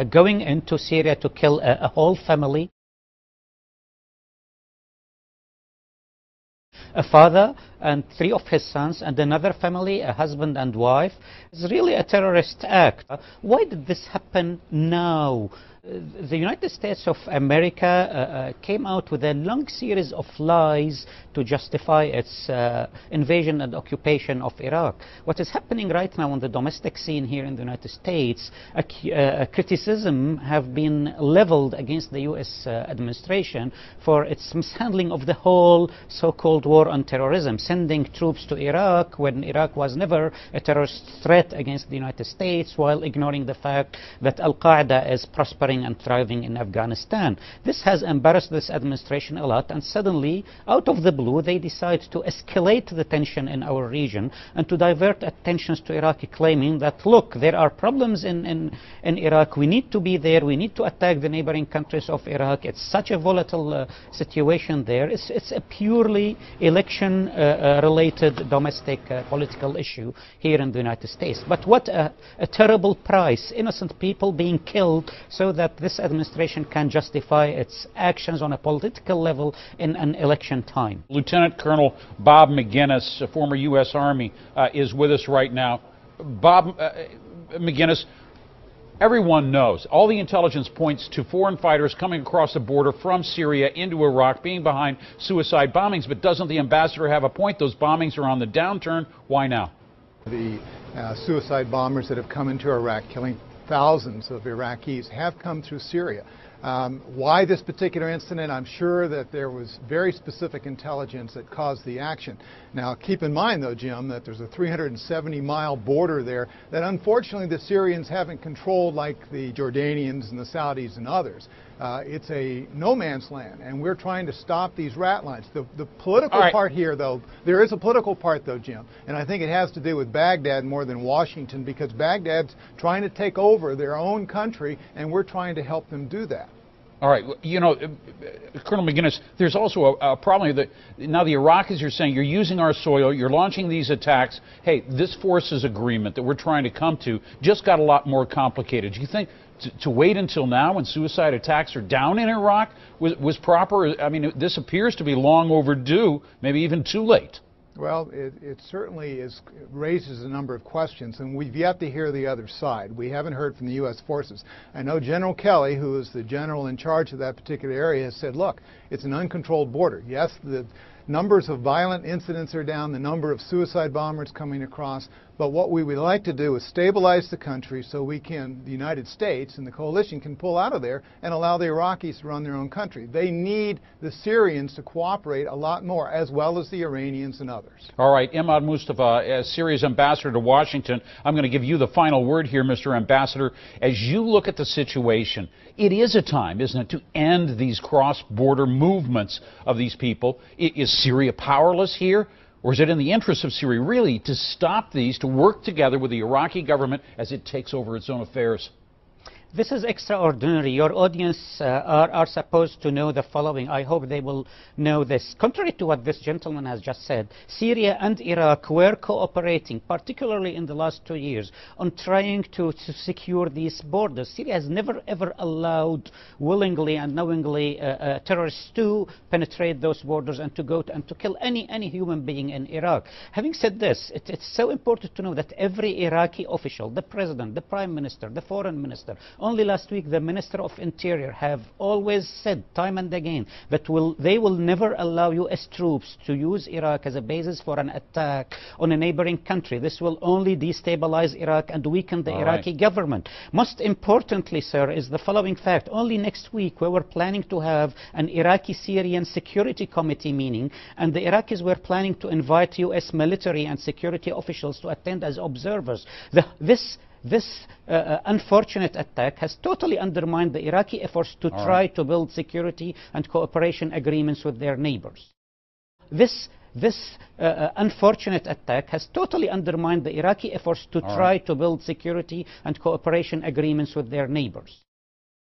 Going into Syria to kill a whole family, a father and 3 of his sons, and another family, a husband and wife, is really a terrorist act. Why did this happen now? The United States of America came out with a long series of lies to justify its invasion and occupation of Iraq. What is happening right now on the domestic scene here in the United States, criticism have been leveled against the US administration for its mishandling of the whole so-called war on terrorism, sending troops to Iraq when Iraq was never a terrorist threat against the United States, while ignoring the fact that Al-Qaeda is prospering and thriving in Afghanistan. This has embarrassed this administration a lot, and suddenly, out of the blue, they decide to escalate the tension in our region and to divert attentions to Iraq, claiming that, look, there are problems in Iraq, we need to be there, we need to attack the neighboring countries of Iraq, it's such a volatile situation there. It's a purely election-related domestic political issue here in the United States. But what a terrible price, innocent people being killed so that this administration can justify its actions on a political level in an election time. Lieutenant Colonel Bob McGinnis, a former U.S. Army, is with us right now. Bob McGinnis, everyone knows, all the intelligence points to foreign fighters coming across the border from Syria into Iraq, being behind suicide bombings, but doesn't the ambassador have a point? Those bombings are on the downturn. Why now? The suicide bombers that have come into Iraq, killing thousands of Iraqis, have come through Syria. Why this particular incident? I'm sure that there was very specific intelligence that caused the action. Now, keep in mind, though, Jim, that there's a 370-mile border there that unfortunately the Syrians haven't controlled like the Jordanians and the Saudis and others. It's a no man's land, and we're trying to stop these rat lines. The political part here, though, there is a political part, though, Jim, and I think it has to do with Baghdad more than Washington, because Baghdad's trying to take over their own country, and we're trying to help them do that. All right. You know, Colonel McGinnis, there's also a problem that now the Iraqis are saying, you're using our soil, you're launching these attacks. Hey, this forces agreement that we're trying to come to just got a lot more complicated. Do you think to wait until now when suicide attacks are down in Iraq was proper? I mean, this appears to be long overdue, maybe even too late. Well, it certainly raises a number of questions, and we've yet to hear the other side. We haven't heard from the U.S. forces. I know General Kelly, who is the general in charge of that particular area, has said, look, it's an uncontrolled border. Yes, the numbers of violent incidents are down, the number of suicide bombers coming across, but what we would like to do is stabilize the country so we can, the United States and the coalition, can pull out of there and allow the Iraqis to run their own country. They need the Syrians to cooperate a lot more, as well as the Iranians and others. All right, Imad Mustafa, as Syria's ambassador to Washington, I'm going to give you the final word here, Mr. Ambassador. As you look at the situation, it is a time, isn't it, to end these cross-border movements of these people. Is Syria powerless here? Or is it in the interest of Syria, really, to stop these, to work together with the Iraqi government as it takes over its own affairs? This is extraordinary. Your audience are supposed to know the following. I hope they will know this. Contrary to what this gentleman has just said, Syria and Iraq were cooperating, particularly in the last 2 years, on trying to secure these borders. Syria has never ever allowed willingly and knowingly terrorists to penetrate those borders and to go and to kill any human being in Iraq. Having said this, it's so important to know that every Iraqi official, the president, the prime minister, the foreign minister, only last week the Minister of Interior have always said time and again that they will never allow U.S. troops to use Iraq as a basis for an attack on a neighboring country. This will only destabilize Iraq and weaken the Iraqi government. Most importantly, sir, is the following fact. Only next week we were planning to have an Iraqi-Syrian Security Committee meeting, and the Iraqis were planning to invite U.S. military and security officials to attend as observers. This unfortunate attack has totally undermined the Iraqi efforts to try to build security and cooperation agreements with their neighbors. This unfortunate attack has totally undermined the Iraqi efforts to try to build security and cooperation agreements with their neighbors.